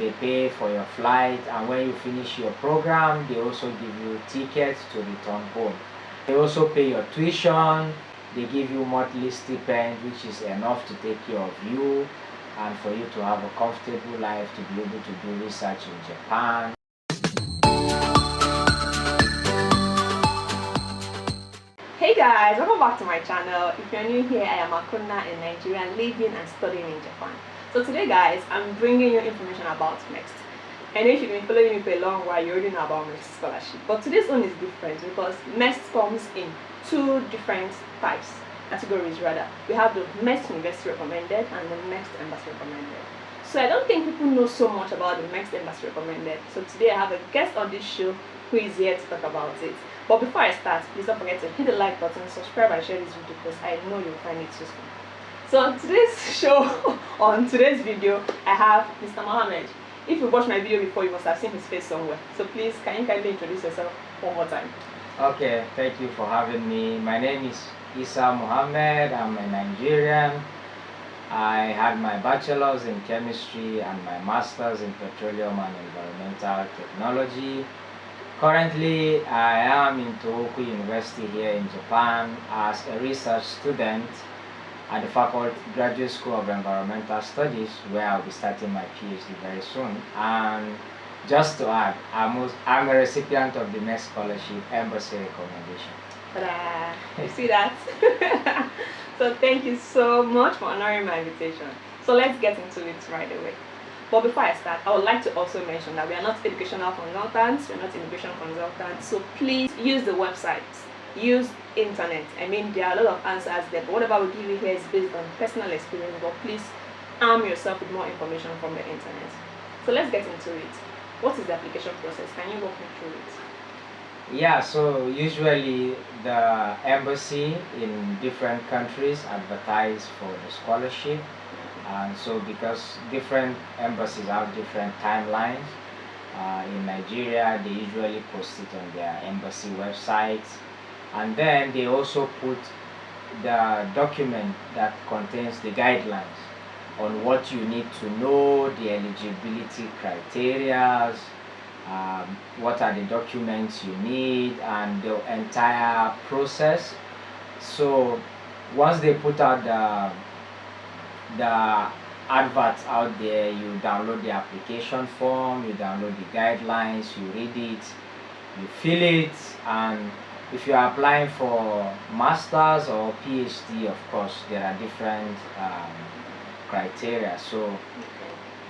they pay for your flight, and when you finish your program, they also give you tickets to return home. They also pay your tuition. They give you monthly stipend, which is enough to take care of you and for you to have a comfortable life, to be able to do research in Japan. Hey guys, welcome back to my channel. If you're new here, I am Akuna, a Nigerian living and studying in Japan. So today guys, I'm bringing you information about MEXT. I know if you've been following me for a long while, you already know about MEXT scholarship. But today's one is different because MEXT comes in two different categories rather. We have the MEXT University Recommended and the MEXT Embassy Recommended. So I don't think people know so much about the MEXT Embassy Recommended. So today I have a guest on this show who is here to talk about it. But before I start, please don't forget to hit the like button, subscribe and share this video because I know you'll find it useful. So on today's show, on today's video, I have Mr. Mohammed. If you've watched my video before, you must have seen his face somewhere. So please, can you kindly introduce yourself one more time? Okay, thank you for having me. My name is Isa Mohammed. I'm a Nigerian. I had my bachelor's in chemistry and my master's in petroleum and environmental technology. Currently, I am in Tohoku University here in Japan as a research student at the Graduate School of Environmental Studies, where I'll be starting my PhD very soon. And just to add, I'm a recipient of the MEXT Scholarship Embassy Recommendation. You see that? So thank you so much for honoring my invitation. So let's get into it right away. But before I start, I would like to also mention that we are not educational consultants, we're not immigration consultants, so please use the website, use internet. I mean, there are a lot of answers there, but whatever we give you here is based on personal experience, but please arm yourself with more information from the internet. So let's get into it. What is the application process? Can you walk me through it? Yeah, so usually the embassy in different countries advertise for the scholarship. And so because different embassies have different timelines, in Nigeria they usually post it on their embassy website, and then they also put the document that contains the guidelines on what you need to know, the eligibility criteria, what are the documents you need, and the entire process. So once they put out the adverts out there, you download the application form, you download the guidelines, you read it, you fill it, and if you are applying for masters or PhD, of course there are different criteria, so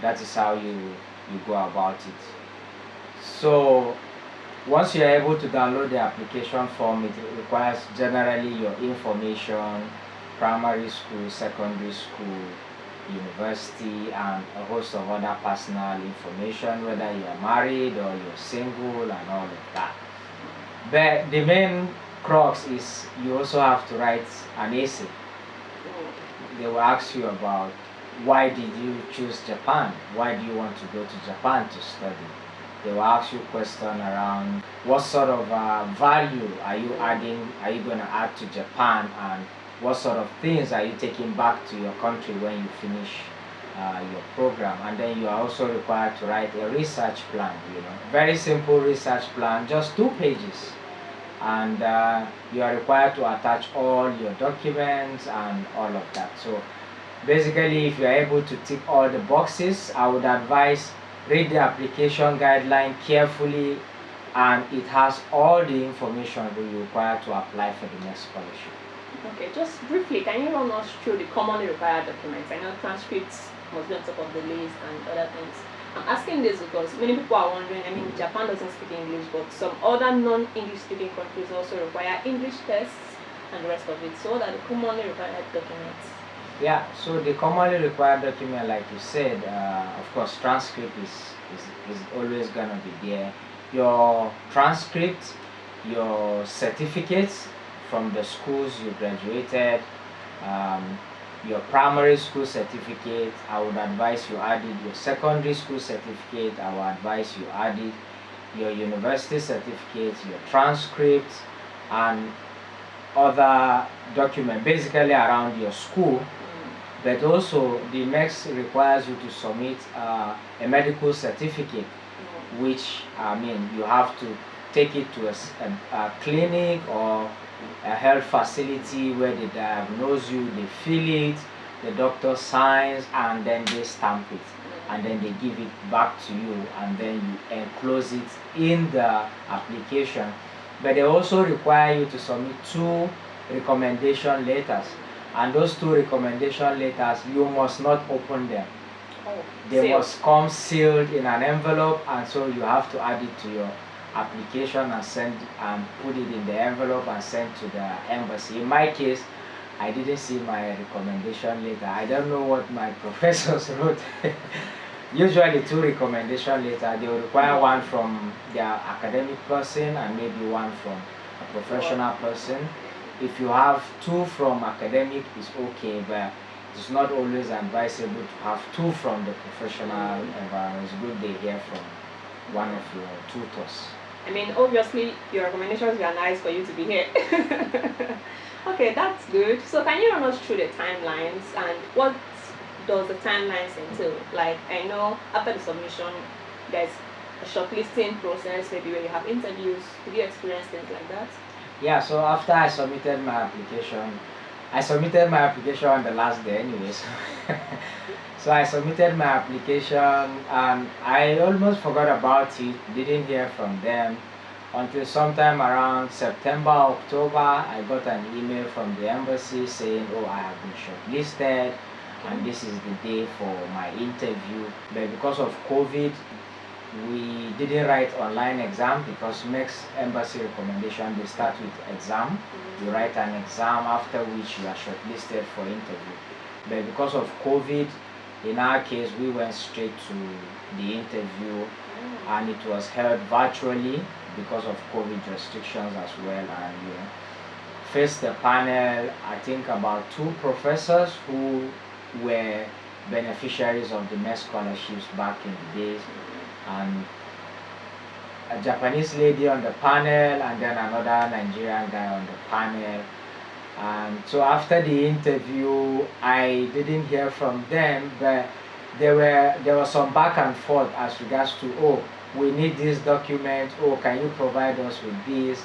that is how you go about it. So once you are able to download the application form, it requires generally your information, primary school, secondary school, university, and a host of other personal information, whether you are married or you're single and all of that. But the main crux is you also have to write an essay. They will ask you about why did you choose Japan? Why do you want to go to Japan to study? They will ask you questions around what sort of value are you going to add to Japan, and what sort of things are you taking back to your country when you finish your program. And then you are also required to write a research plan, very simple research plan, just 2 pages. And you are required to attach all your documents and all of that. So basically, if you are able to tick all the boxes, I would advise read the application guideline carefully, and it has all the information that you require to apply for the MEXT scholarship. Okay, just briefly, can you run us through the commonly required documents? I know transcripts must be on top of the list and other things. I'm asking this because many people are wondering, I mean, Japan doesn't speak English, but some other non-English speaking countries also require English tests and the rest of it. So what are the commonly required documents? Yeah, so the commonly required document, like you said, of course, transcript is always going to be there. Your transcript, your certificates from the schools you graduated, your primary school certificate, I would advise you add it. Your secondary school certificate, I would advise you add it. Your university certificate, your transcripts, and other document basically around your school But also the MEXT requires you to submit a medical certificate, which you have to take it to a clinic or a health facility where they diagnose you, they fill it, the doctor signs, and then they stamp it, and then they give it back to you, and then you enclose it in the application. But they also require you to submit 2 recommendation letters, and those 2 recommendation letters, you must not open them. They must come sealed in an envelope, and so you have to add it to your application and send and put it in the envelope and send to the embassy. In my case, I didn't see my recommendation letter. I don't know what my professors wrote. Usually 2 recommendation letters. They will require one from their academic person and maybe one from a professional person. If you have 2 from academic, it's okay, but it's not always advisable to have 2 from the professional environment. It's good they hear from one of your tutors. I mean, obviously, your recommendations were nice for you to be here. Okay, that's good. So can you run us through the timelines and what does the timelines entail? Like, I know after the submission, there's a shortlisting process, maybe where you have interviews. Did you experience things like that? Yeah, so after I submitted my application on the last day anyways. So I submitted my application and I almost forgot about it, didn't hear from them until sometime around September, October. I got an email from the embassy saying, oh, I have been shortlisted and this is the day for my interview. But because of COVID, we didn't write online exam because MEXT Embassy recommendation, they start with exam. You write an exam after which you are shortlisted for interview. But because of COVID, in our case, we went straight to the interview and it was held virtually because of COVID restrictions as well. And faced the panel, I think about 2 professors who were beneficiaries of the MEXT scholarships back in the days, and a Japanese lady on the panel and then another Nigerian guy on the panel. And so after the interview, I didn't hear from them, but there was some back and forth as regards to, oh, we need this document, oh, can you provide us with this?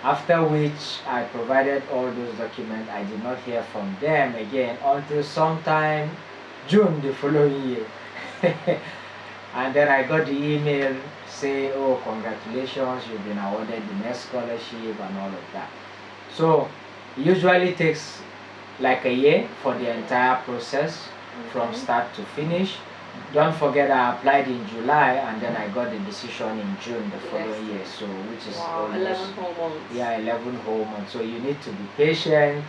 After which I provided all those documents. I did not hear from them again until sometime June the following year. And then I got the email saying, oh, congratulations, you've been awarded the MEXT scholarship and all of that. So it usually takes like a year for the entire process from start to finish. Don't forget I applied in July and then I got the decision in June the following year. So which is almost 11 whole months. Yeah, 11 whole months. So you need to be patient.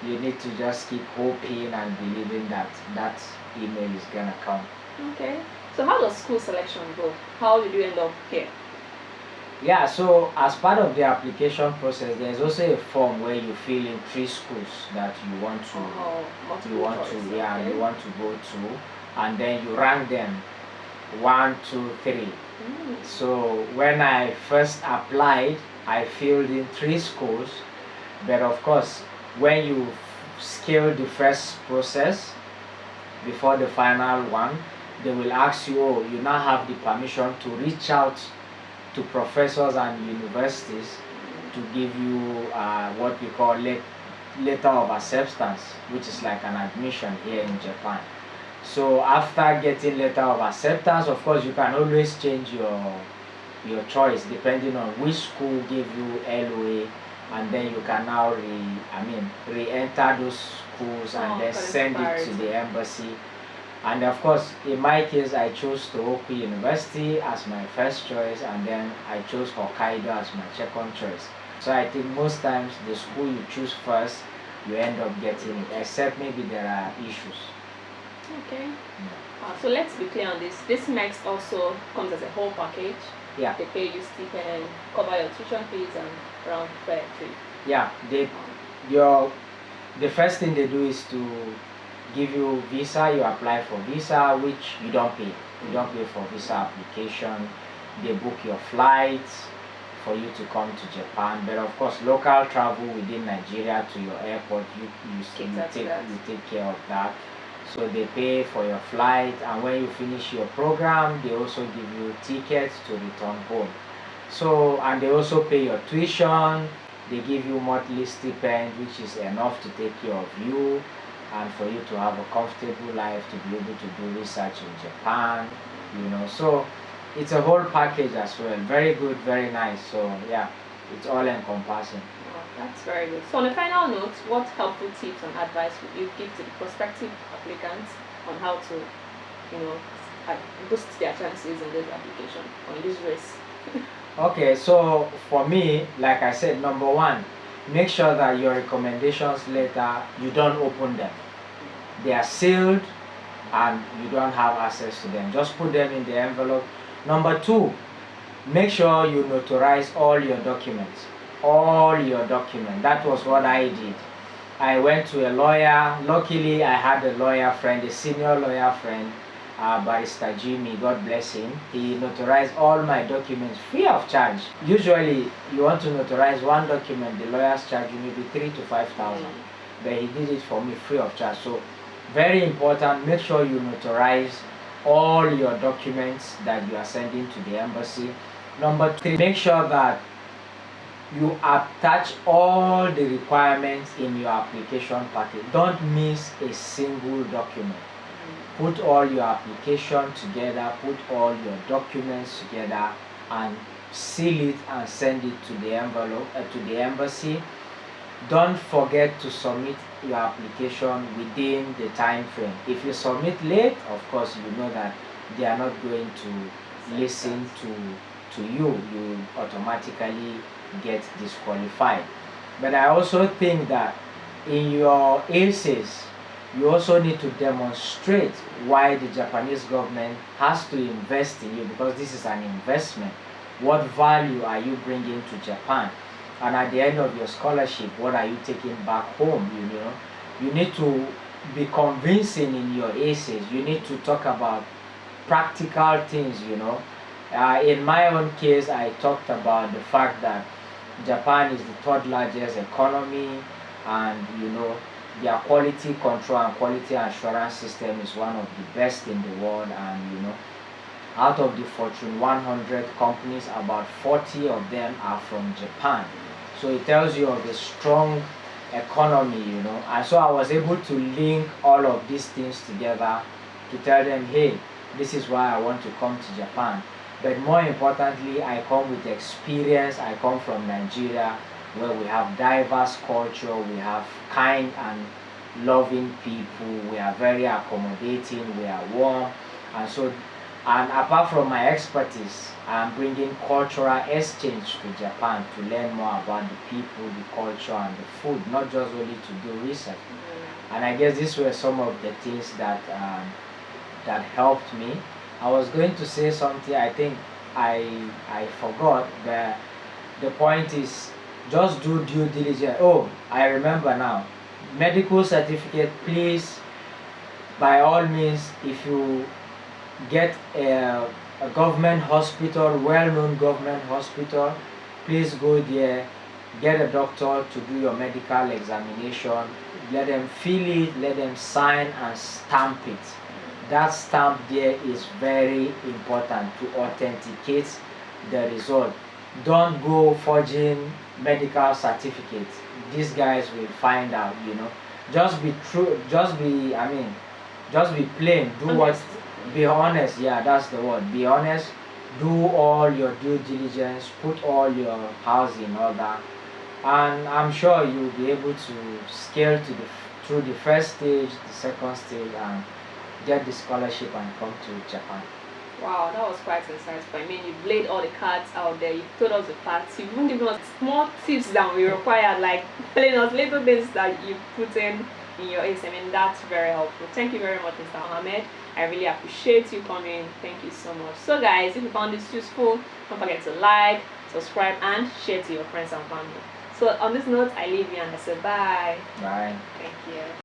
You need to just keep hoping and believing that that email is gonna come. Okay. So how does school selection go? How did you end up here? Yeah, so as part of the application process, there's also a form where you fill in 3 schools that you want to you want to go to, and then you rank them 1, 2, 3. So when I first applied, I filled in 3 schools, but of course, when you scale the first process before the final one, they will ask you, oh, you now have the permission to reach out to professors and universities to give you what we call letter of acceptance, which is like an admission here in Japan. So after getting letter of acceptance, of course, you can always change your choice depending on which school gave you LOA, and then you can now re-enter those schools and then send it to the embassy. And of course, in my case, I chose Tohoku University as my first choice, and then I chose Hokkaido as my second choice. So I think most times the school you choose first, you end up getting it, except maybe there are issues. Okay. So let's be clear on this. This MEXT also comes as a whole package. Yeah. They pay you stipend, cover your tuition fees, and around fare fee. Yeah. The first thing they do is to give you visa. You apply for visa, which you don't pay. You don't pay for visa application. They book your flights for you to come to Japan. But of course, local travel within Nigeria to your airport, you take care of that. So they pay for your flight, and when you finish your program, they also give you tickets to return home. So, and they also pay your tuition. They give you monthly stipend, which is enough to take care of you and for you to have a comfortable life, to be able to do research in Japan, So it's a whole package as well. Very good, very nice. So yeah, it's all encompassing. Wow, that's very good. So on a final note, what helpful tips and advice would you give to the prospective applicants on how to, boost their chances in this application or in this race? Okay, so for me, like I said, number one, make sure that your recommendations letter, you don't open them. They are sealed and you don't have access to them. Just put them in the envelope. Number two, make sure you notarize all your documents. All your documents. That was what I did. I went to a lawyer. Luckily, I had a lawyer friend, a senior lawyer friend, Barrister Jimmy, God bless him. He notarized all my documents free of charge. Usually, you want to notarize one document, the lawyers charge you maybe 3,000 to 5,000, but he did it for me free of charge. So, very important, make sure you notarize all your documents that you are sending to the embassy. Number three, make sure that you attach all the requirements in your application package. Don't miss a single document. Put all your application together, put all your documents together, and seal it and send it to the envelope to the embassy. Don't forget to submit your application within the time frame. If you submit late, of course you know that they are not going to listen to you. You automatically get disqualified. But I also think that in your essays, you also need to demonstrate why the Japanese government has to invest in you, because this is an investment. What value are you bringing to Japan? And at the end of your scholarship, what are you taking back home? You need to be convincing in your essays. You need to talk about practical things. In my own case, I talked about the fact that Japan is the third largest economy, and their quality control and quality assurance system is one of the best in the world. And out of the Fortune 100 companies, about 40 of them are from Japan. So it tells you of a strong economy. And so I was able to link all of these things together to tell them, hey, this is why I want to come to Japan. But more importantly, I come with experience. I come from Nigeria, where we have diverse culture, we have kind and loving people, we are very accommodating, we are warm. And apart from my expertise, I'm bringing cultural exchange to Japan to learn more about the people, the culture, and the food, not just only to do research. And I guess these were some of the things that helped me. I was going to say something, I think I forgot, but the point is, just do due diligence. Oh, I remember now. Medical certificate, please, by all means, if you get a government hospital, well-known government hospital, please go there, get a doctor to do your medical examination, let them fill it, let them sign and stamp it. That stamp there is very important to authenticate the result. Don't go forging medical certificates. These guys will find out. Just be true, just be plain. Be honest. Yeah, that's the word. Be honest. Do all your due diligence, put all your house in order, and I'm sure you'll be able to scale through the first stage, the second stage, and get the scholarship and come to Japan. Wow, that was quite insightful. I mean, you've laid all the cards out there, you've told us the facts, you've even given us more tips than we required, like telling us little things that you put in your ace. I mean, that's very helpful. Thank you very much, Mr. Mohammed. I really appreciate you coming. Thank you so much. So guys, if you found this useful, don't forget to like, subscribe, and share to your friends and family. So on this note, I leave you and I say bye. Bye. Thank you.